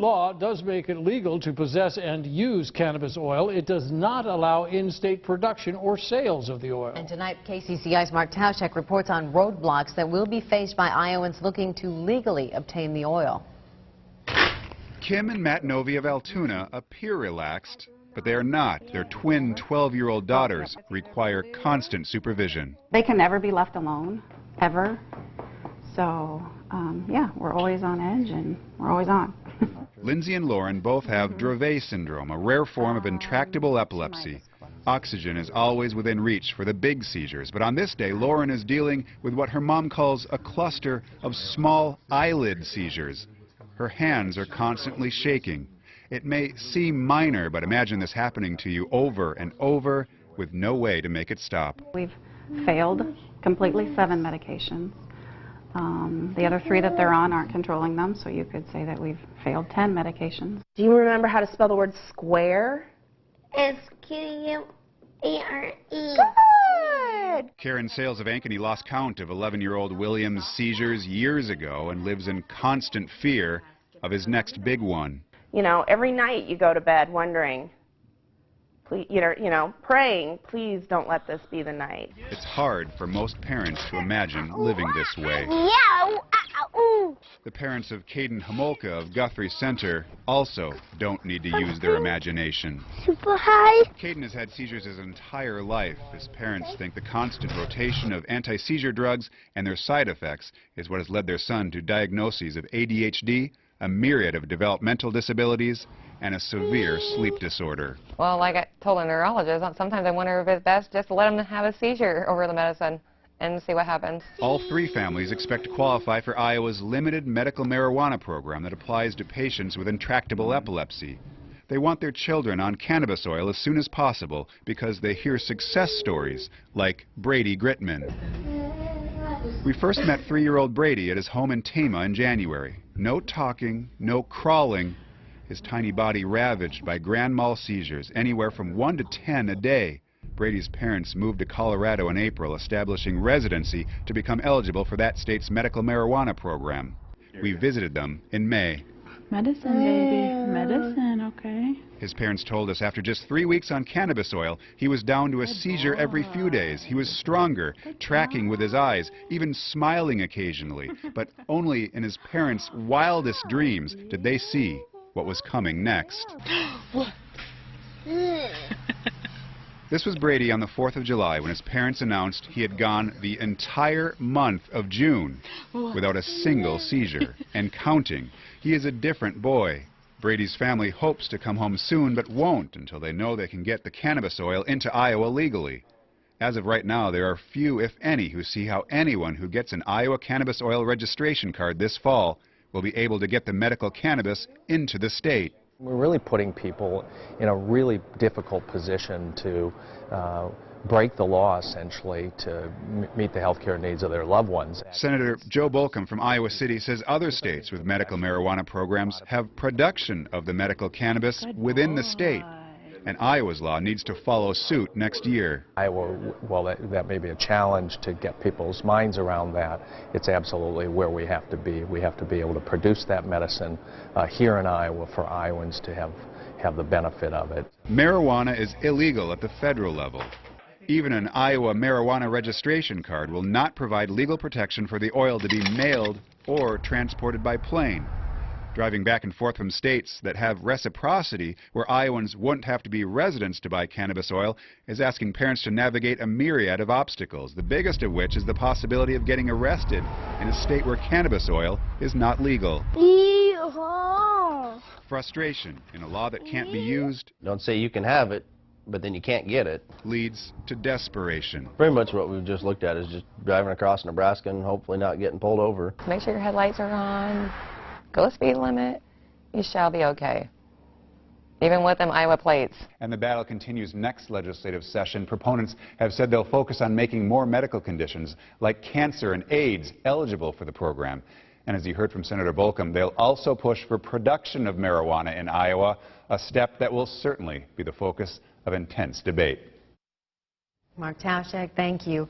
law does make it legal to possess and use cannabis oil. It does not allow in-state production or sales of the oil. And tonight, KCCI's Mark Tauschek reports on roadblocks that will be faced by Iowans looking to legally obtain the oil. Kim and Matt Novi of Altoona appear relaxed, but they are not. Their twin 12-year-old daughters require constant supervision. They can never be left alone, ever. So, yeah, we're always on edge and we're always on. Lindsay and Lauren both have Dravet syndrome, a rare form of intractable epilepsy. Oxygen is always within reach for the big seizures, but on this day, Lauren is dealing with what her mom calls a cluster of small eyelid seizures. Her hands are constantly shaking. It may seem minor, but imagine this happening to you over and over with no way to make it stop. We've failed completely 7 medications. The other 3 that they're on aren't controlling them, so you could say that we've failed 10 medications. Do you remember how to spell the word square? S-Q-U-A-R-E. Good! Karen Sales of Ankeny lost count of 11-year-old William's seizures years ago and lives in constant fear of his next big one. You know, every night you go to bed wondering, please, praying, please don't let this be the night. It's hard for most parents to imagine living this way. The parents of Caden Homolka of Guthrie Center also don't need to use their imagination. Super high. Caden has had seizures his entire life. His parents think the constant rotation of anti-seizure drugs and their side effects is what has led their son to diagnoses of ADHD, a myriad of developmental disabilities, and a severe sleep disorder. Well, like I told a neurologist, sometimes I wonder if it's best just to let them have a seizure over the medicine and see what happens. All 3 families expect to qualify for Iowa's limited medical marijuana program that applies to patients with intractable epilepsy. They want their children on cannabis oil as soon as possible because they hear success stories like Brady Gritman. We first met 3-year-old Brady at his home in Tama in January. No talking, no crawling, his tiny body ravaged by grand mal seizures, anywhere from 1 to 10 a day. Brady's parents moved to Colorado in April, establishing residency to become eligible for that state's medical marijuana program. We visited them in May. Medicine, baby. Medicine, okay. His parents told us after just 3 weeks on cannabis oil, he was down to a seizure every few days. He was stronger, tracking with his eyes, even smiling occasionally. But only in his parents' wildest dreams did they see what was coming next. This was Brady on the 4th of July when his parents announced he had gone the entire month of June without a single seizure, and counting. He is a different boy. Brady's family hopes to come home soon, but won't until they know they can get the cannabis oil into Iowa legally. As of right now, there are few, if any, who see how anyone who gets an Iowa cannabis oil registration card this fall will be able to get the medical cannabis into the state. We're really putting people in a really difficult position to break the law, essentially, to meet the health care needs of their loved ones. Senator Joe Bolcom from Iowa City says other states with medical marijuana programs have production of the medical cannabis within the state, and Iowa's law needs to follow suit next year. Iowa, well, that may be a challenge to get people's minds around that. It's absolutely where we have to be. We have to be able to produce that medicine here in Iowa for Iowans to have the benefit of it. Marijuana is illegal at the federal level. Even an Iowa marijuana registration card will not provide legal protection for the oil to be mailed or transported by plane. Driving back and forth from states that have reciprocity, where Iowans wouldn't have to be residents to buy cannabis oil, is asking parents to navigate a myriad of obstacles, the biggest of which is the possibility of getting arrested in a state where cannabis oil is not legal. Frustration in a law that can't be used. Don't say you can have it, but then you can't get it. Leads to desperation. Pretty much what we've just looked at is just driving across Nebraska and hopefully not getting pulled over. Make sure your headlights are on. Go speed limit. You shall be okay. Even with them Iowa plates. And the battle continues next legislative session. Proponents have said they'll focus on making more medical conditions like cancer and AIDS eligible for the program. And as you heard from Senator Bolcom, they'll also push for production of marijuana in Iowa, a step that will certainly be the focus of intense debate. Mark Tauschek, thank you.